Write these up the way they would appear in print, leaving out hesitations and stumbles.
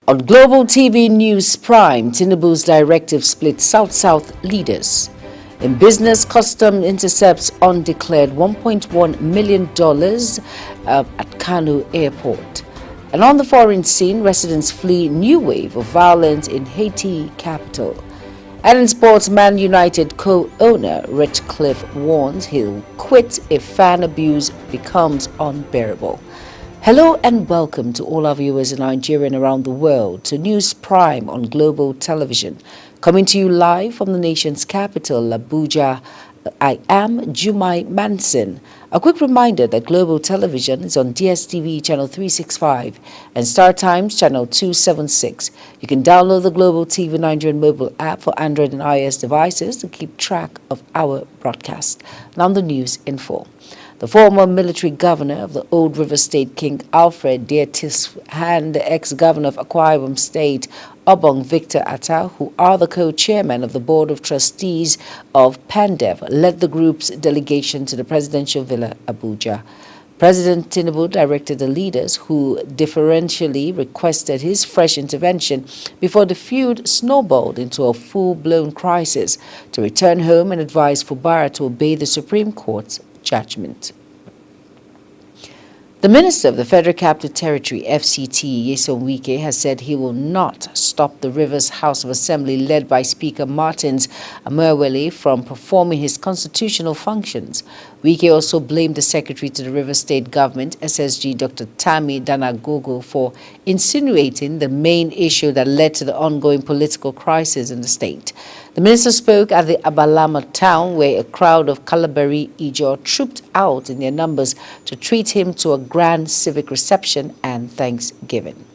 On Global TV News Prime, Tinubu's directive split South-South leaders. In business, custom intercepts undeclared $1.1 million at Kano Airport. And on the foreign scene, residents flee new wave of violence in Haiti capital. And in sports, Man United co-owner Redcliffe warns he'll quit if fan abuse becomes unbearable. Hello and welcome to all our viewers in Nigeria and around the world to News Prime on Global Television. Coming to you live from the nation's capital, Abuja, I am Jumai Manson. A quick reminder that Global Television is on DSTV channel 365 and Star Times channel 276. You can download the Global TV Nigerian mobile app for Android and iOS devices to keep track of our broadcast. Now the news in full. The former military governor of the Old River State, King Alfred Dietis, and the ex-governor of Akwa Ibom State, Obong Victor Atta, who are the co-chairman of the Board of Trustees of PANDEV, led the group's delegation to the presidential villa, Abuja. President Tinubu directed the leaders, who differentially requested his fresh intervention before the feud snowballed into a full-blown crisis, to return home and advise Fubara to obey the Supreme Court's judgment. The Minister of the Federal Capital Territory, FCT, Nyesom Wike, has said he will not stop the Rivers House of Assembly led by Speaker Martins Amerwele from performing his constitutional functions. Wike also blamed the Secretary to the Rivers State Government, SSG Dr. Tammy Danagogo, for insinuating the main issue that led to the ongoing political crisis in the state. The minister spoke at the Abalama town, where a crowd of Kalabari Ijo trooped out in their numbers to treat him to a grand civic reception and thanksgiving.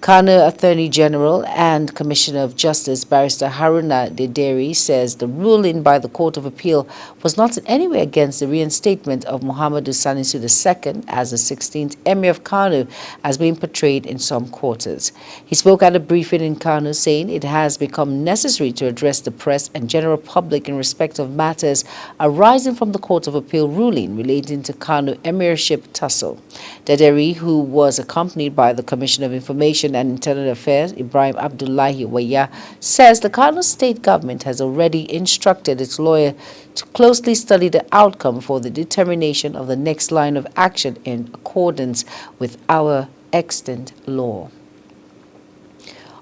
Kano Attorney General and Commissioner of Justice Barrister Haruna Dederi says the ruling by the Court of Appeal was not in any way against the reinstatement of Muhammadu Sanisu II as the 16th Emir of Kano, as being portrayed in some quarters. He spoke at a briefing in Kano, saying it has become necessary to address the press and general public in respect of matters arising from the Court of Appeal ruling relating to Kano Emirship tussle. Dederi, who was accompanied by the Commissioner of Information and Internal Affairs, Ibrahim Abdullahi Waya, says the Kano state government has already instructed its lawyer to closely study the outcome for the determination of the next line of action in accordance with our extant law.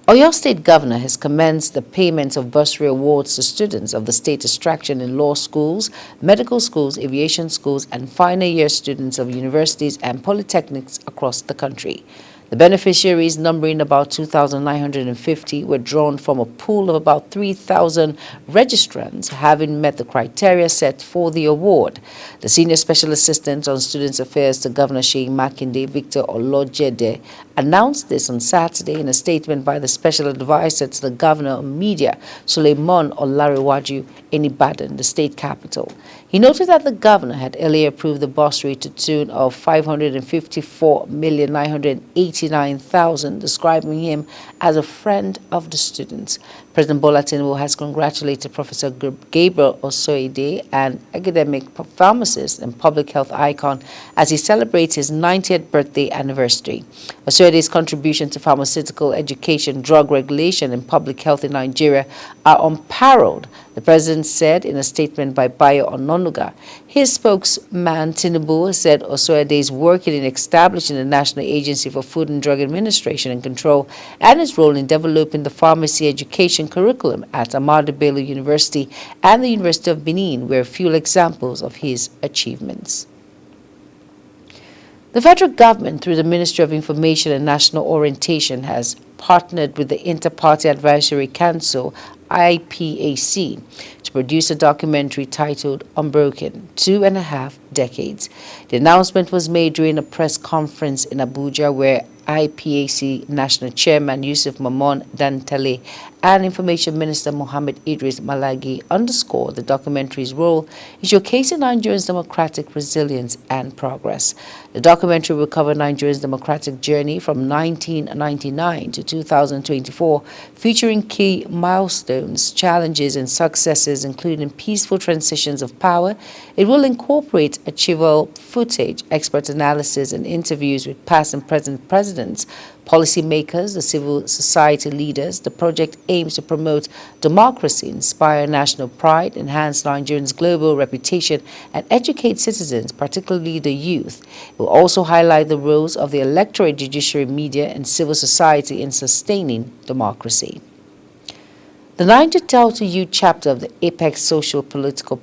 Oyo State Governor has commenced the payment of bursary awards to students of the state extraction in law schools, medical schools, aviation schools, and final year students of universities and polytechnics across the country. The beneficiaries, numbering about 2,950, were drawn from a pool of about 3,000 registrants, having met the criteria set for the award. The Senior Special Assistant on Students' Affairs to Governor Sheyi Makinde, Victor Olojede, announced this on Saturday in a statement by the Special Advisor to the Governor of Media, Suleiman Olarewaju, in Ibadan, the state capital. He noted that the governor had earlier approved the bursary to the tune of 554,989,000, describing him as a friend of the students. President Bola Tinubu has congratulated Professor Gabriel Osoide, an academic pharmacist and public health icon, as he celebrates his 90th birthday anniversary. Osoide's contribution to pharmaceutical education, drug regulation, and public health in Nigeria are unparalleled, the president said in a statement by Bayo Ononuga. His spokesman, Tinubu, said Osoide is working in establishing the National Agency for Food and Drug Administration and Control and his role in developing the pharmacy education curriculum at Ahmadu Bello University and the University of Benin were a few examples of his achievements. The federal government, through the Ministry of Information and National Orientation, has partnered with the Inter-Party Advisory Council, IPAC, to produce a documentary titled Unbroken, 2.5 Decades. The announcement was made during a press conference in Abuja, where IPAC National Chairman Yusuf Mamman Dantale and Information Minister Mohammed Idris Malagi underscored the documentary's role in showcasing Nigeria's democratic resilience and progress. The documentary will cover Nigeria's democratic journey from 1999 to 2024, featuring key milestones, challenges, and successes, including peaceful transitions of power. It will incorporate archival footage, expert analysis, and interviews with past and present presidents citizens, policymakers, the civil society leaders. The project aims to promote democracy, inspire national pride, enhance Nigerians' global reputation, and educate citizens, particularly the youth. It will also highlight the roles of the electorate, judiciary, media, and civil society in sustaining democracy. The Niger Delta Youth chapter of the Apex Social Political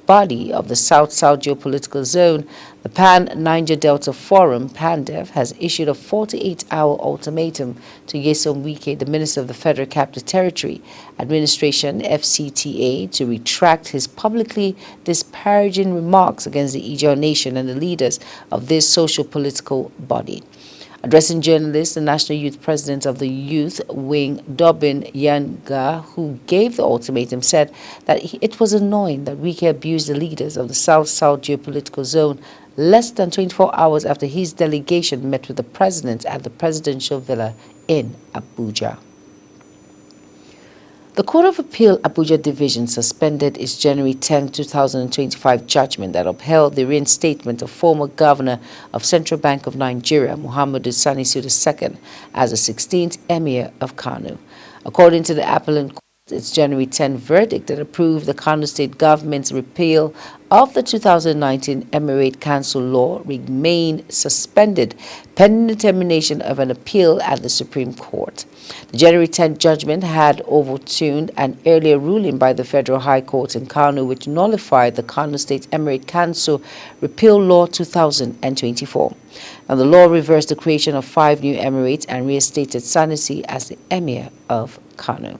Body of the South-South Geopolitical Zone, the Pan-Niger Delta Forum, PANDEF, has issued a 48-hour ultimatum to Nyesom Wike, the Minister of the Federal Capital Territory Administration, FCTA, to retract his publicly disparaging remarks against the Ijaw Nation and the leaders of this social political body. Addressing journalists, the National Youth President of the Youth Wing, Dobin Yanga, who gave the ultimatum, said that it was annoying that Wike abused the leaders of the South-South Geopolitical Zone less than 24 hours after his delegation met with the president at the presidential villa in Abuja. The Court of Appeal Abuja Division suspended its January 10, 2025 judgment that upheld the reinstatement of former governor of Central Bank of Nigeria, Muhammadu Sanusi II, as the 16th Emir of Kano. According to the appellant court, its January 10 verdict that approved the Kano State government's repeal of the 2019 Emirate Council law remained suspended pending determination of an appeal at the Supreme Court. The January 10 judgment had overturned an earlier ruling by the Federal High Court in Kano which nullified the Kano State Emirate Council Repeal Law 2024. And the law reversed the creation of 5 new emirates and reinstated Sanusi as the Emir of Kano.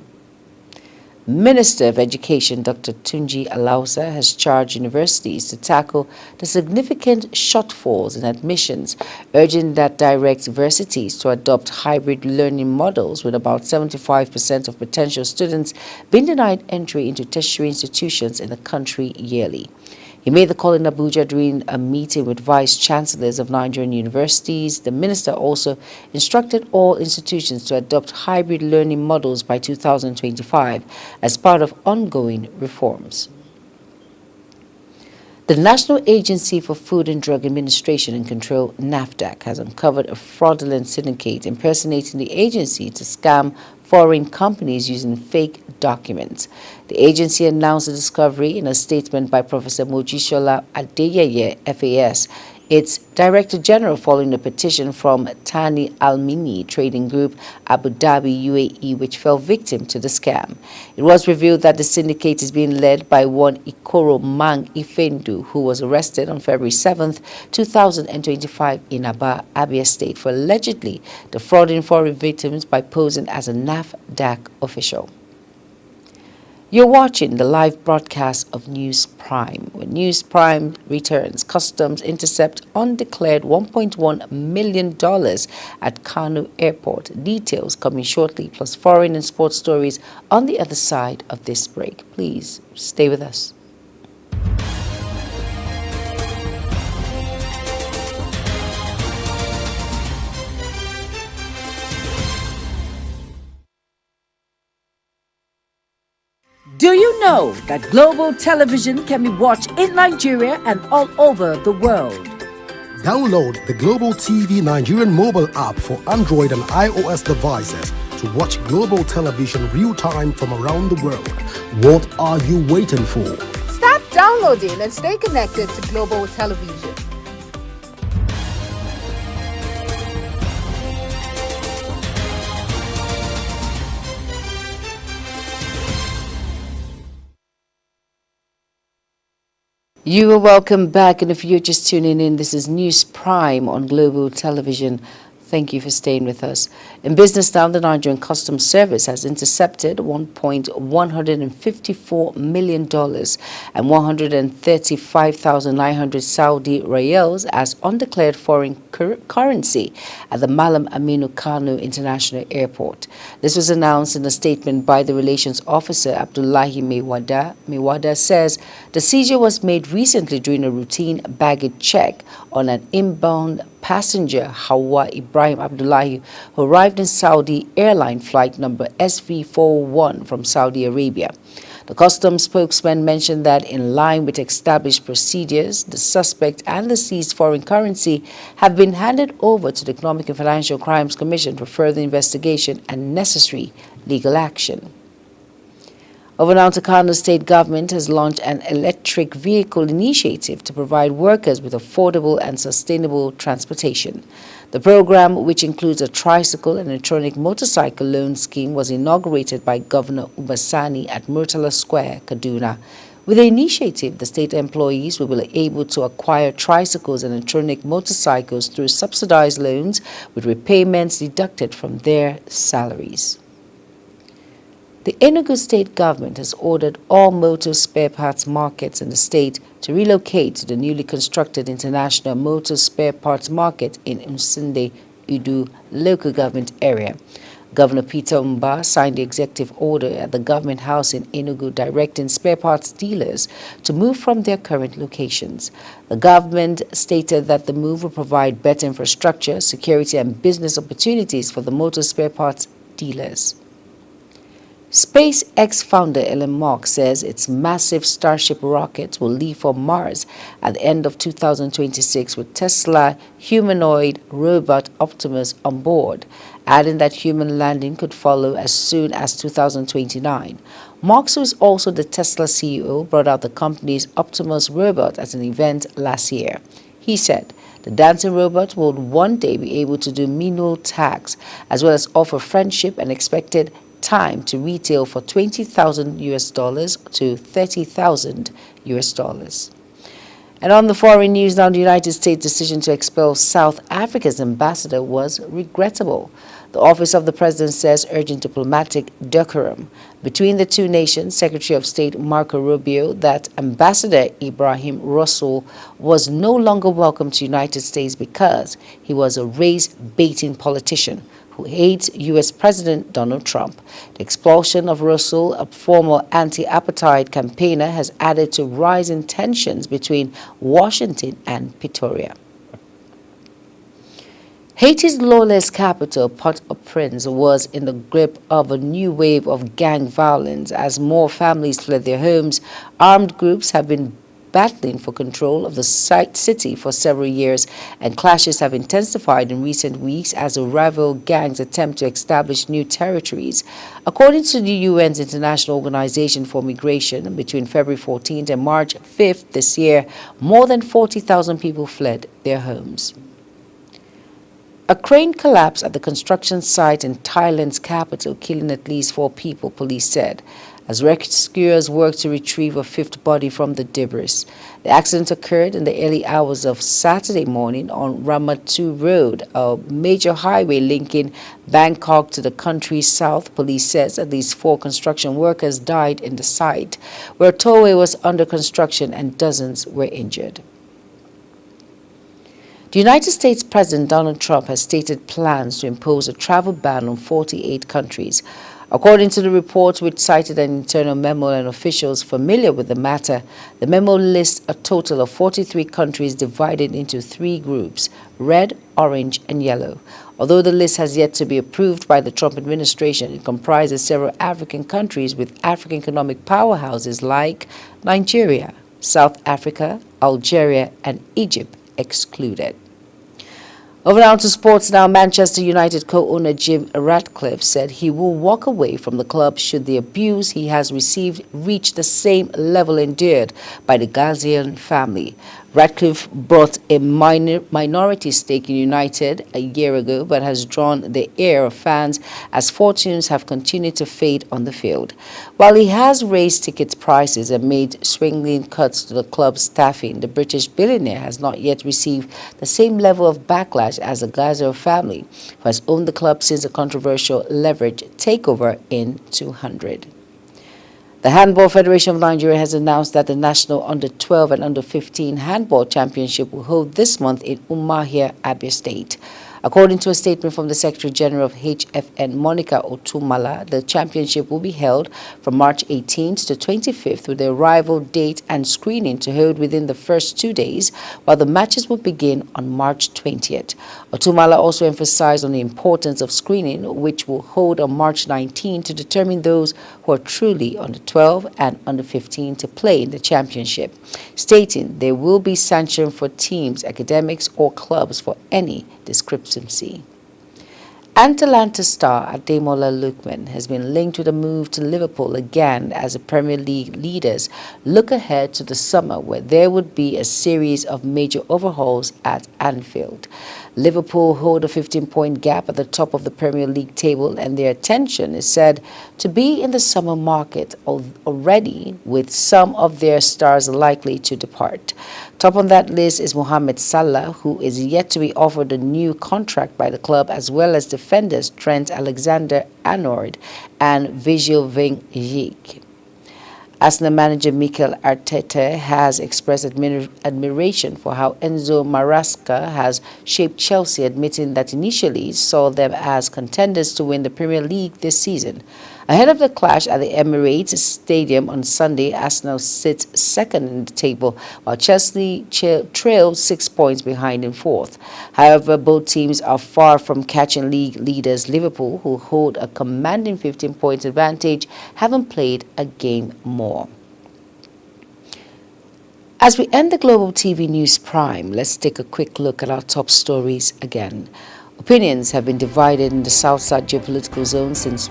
Minister of Education Dr. Tunji Alausa has charged universities to tackle the significant shortfalls in admissions, urging that direct universities to adopt hybrid learning models, with about 75% of potential students being denied entry into tertiary institutions in the country yearly. He made the call in Abuja during a meeting with vice-chancellors of Nigerian universities. The minister also instructed all institutions to adopt hybrid learning models by 2025 as part of ongoing reforms. The National Agency for Food and Drug Administration and Control, NAFDAC, has uncovered a fraudulent syndicate impersonating the agency to scam foreign companies using fake documents. The agency announced the discovery in a statement by Professor Mojisola Adeyeye, FAS, its Director General, following a petition from Tani Almini Trading Group, Abu Dhabi, UAE, which fell victim to the scam. It was revealed that the syndicate is being led by one Ikoro Mang Ifendu, who was arrested on February 7, 2025 in Aba, Abia State for allegedly defrauding foreign victims by posing as a NAFDAC official. You're watching the live broadcast of News Prime. When News Prime returns, customs intercept undeclared $1.1 million at Kano Airport. Details coming shortly, plus foreign and sports stories on the other side of this break. Please stay with us. Do you know that global television can be watched in Nigeria and all over the world? Download the Global TV Nigerian mobile app for Android and iOS devices to watch global television real-time from around the world. What are you waiting for? Start downloading and stay connected to global television. You are welcome back, and if you're just tuning in, this is News Prime on Global Television. Thank you for staying with us. In business now, the Nigerian Customs Service has intercepted $1.154 million and 135,900 Saudi riyals as undeclared foreign currency at the Malam Aminu Kano International Airport. This was announced in a statement by the Relations Officer Abdullahi Mewada. Mewada says the seizure was made recently during a routine baggage check on an inbound passenger, Hawa Ibrahim Abdullahi, who arrived in Saudi airline flight number SV401 from Saudi Arabia. The customs spokesman mentioned that in line with established procedures, the suspect and the seized foreign currency have been handed over to the Economic and Financial Crimes Commission for further investigation and necessary legal action. Over now, the Kano state government has launched an electric vehicle initiative to provide workers with affordable and sustainable transportation. The program, which includes a tricycle and electronic motorcycle loan scheme, was inaugurated by Governor Ubasani at Murtala Square, Kaduna. With the initiative, the state employees will be able to acquire tricycles and electronic motorcycles through subsidized loans with repayments deducted from their salaries. The Enugu state government has ordered all motor spare parts markets in the state to relocate to the newly constructed International Motor Spare Parts Market in Nsinde, Udu local government area. Governor Peter Mba signed the executive order at the government house in Enugu directing spare parts dealers to move from their current locations. The government stated that the move will provide better infrastructure, security and business opportunities for the motor spare parts dealers. SpaceX founder Elon Musk says its massive Starship rocket will leave for Mars at the end of 2026 with Tesla humanoid robot Optimus on board, adding that human landing could follow as soon as 2029. Musk, who is also the Tesla CEO, brought out the company's Optimus robot at an event last year. He said the dancing robot will one day be able to do menial tasks as well as offer friendship and expected time to retail for $20,000 to $30,000. And on the foreign news now, the United States' decision to expel South Africa's ambassador was regrettable. The office of the president says urging diplomatic decorum between the two nations. Secretary of State Marco Rubio that Ambassador Ibrahim Rasool was no longer welcome to the United States because he was a race-baiting politician who hates U.S. President Donald Trump. The expulsion of Rasool, a former anti-apartheid campaigner, has added to rising tensions between Washington and Pretoria. Haiti's lawless capital, Port-au-Prince, was in the grip of a new wave of gang violence as more families fled their homes. Armed groups have been battling for control of the city for several years, and clashes have intensified in recent weeks as the rival gangs attempt to establish new territories. According to the UN's International Organization for Migration, between February 14th and March 5th this year, more than 40,000 people fled their homes. A crane collapsed at the construction site in Thailand's capital, killing at least 4 people, police said, as rescuers worked to retrieve a 5th body from the debris. The accident occurred in the early hours of Saturday morning on Ramatu Road, a major highway linking Bangkok to the country's south. Police says at least 4 construction workers died in the site, where a tollway was under construction and dozens were injured. The United States President Donald Trump has stated plans to impose a travel ban on 48 countries. According to the report, which cited an internal memo and officials familiar with the matter, the memo lists a total of 43 countries divided into 3 groups: red, orange, and yellow. Although the list has yet to be approved by the Trump administration, it comprises several African countries with African economic powerhouses like Nigeria, South Africa, Algeria, and Egypt excluded. Over now to sports now. Manchester United co-owner Jim Ratcliffe said he will walk away from the club should the abuse he has received reach the same level endured by the Gazan family. Ratcliffe bought a minority stake in United a year ago, but has drawn the ire of fans as fortunes have continued to fade on the field. While he has raised ticket prices and made swinging cuts to the club's staffing, the British billionaire has not yet received the same level of backlash as the Gazan family, who has owned the club since the controversial leverage takeover in 200. The Handball Federation of Nigeria has announced that the National Under-12 and Under-15 Handball Championship will hold this month in Umuahia, Abia State. According to a statement from the Secretary General of HFN, Monica Otumala, the championship will be held from March 18th to 25th with the arrival date and screening to hold within the first 2 days, while the matches will begin on March 20th. Otumala also emphasized on the importance of screening, which will hold on March 19 to determine those who are truly under 12 and under 15 to play in the championship, stating there will be sanction for teams, academics, or clubs for any discrepancy. Atalanta star Ademola Lookman has been linked with a move to Liverpool again as the Premier League leaders look ahead to the summer where there would be a series of major overhauls at Anfield. Liverpool hold a 15-point gap at the top of the Premier League table, and their attention is said to be in the summer market already, with some of their stars likely to depart. Top on that list is Mohamed Salah, who is yet to be offered a new contract by the club, as well as defenders Trent Alexander-Arnold and Virgil van Dijk. Arsenal manager Mikel Arteta has expressed admiration for how Enzo Maresca has shaped Chelsea, admitting that initially saw them as contenders to win the Premier League this season. Ahead of the clash at the Emirates Stadium on Sunday, Arsenal sits second in the table, while Chelsea trails 6 points behind in fourth. However, both teams are far from catching league leaders Liverpool, who hold a commanding 15-point advantage, haven't played a game more. As we end the Global TV News Prime, let's take a quick look at our top stories again. Opinions have been divided in the South-South geopolitical zone since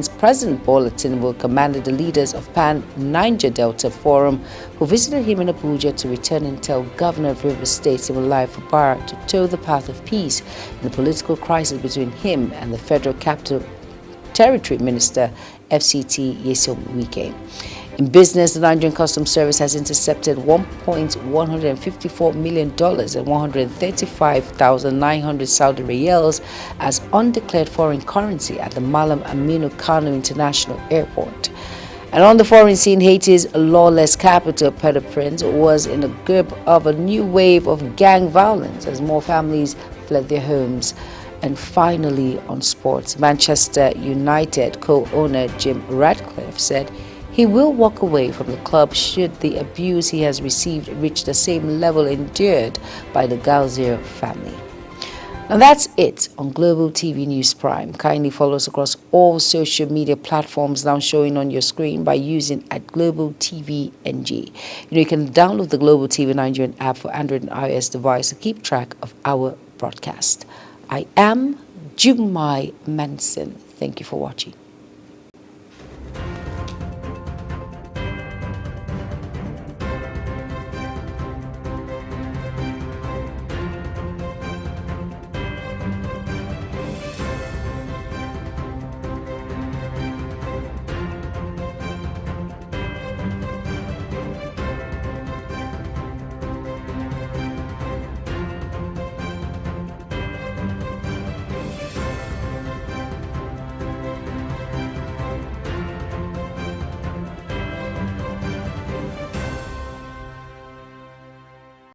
President Bola Tinubu commanded the leaders of Pan-Niger Delta Forum, who visited him in Abuja, to return and tell Governor of Rivers State, Siminalayi Fubara, to toe the path of peace in the political crisis between him and the Federal Capital Territory Minister, FCT Nyesom Wike. In business, the Nigerian Customs Service has intercepted $1.154 million and 135,900 Saudi riyals as undeclared foreign currency at the Malam Aminu Kano International Airport. And on the foreign scene, Haiti's lawless capital, Port-au-Prince, was in the grip of a new wave of gang violence as more families fled their homes. And finally, on sports, Manchester United co-owner Jim Ratcliffe said he will walk away from the club should the abuse he has received reach the same level endured by the Galzier family. And that's it on Global TV News Prime. Kindly follow us across all social media platforms now showing on your screen by using @Global TV NG. You can download the Global TV Nigerian app for Android and iOS device to keep track of our broadcast. I am Jumai Manson. Thank you for watching.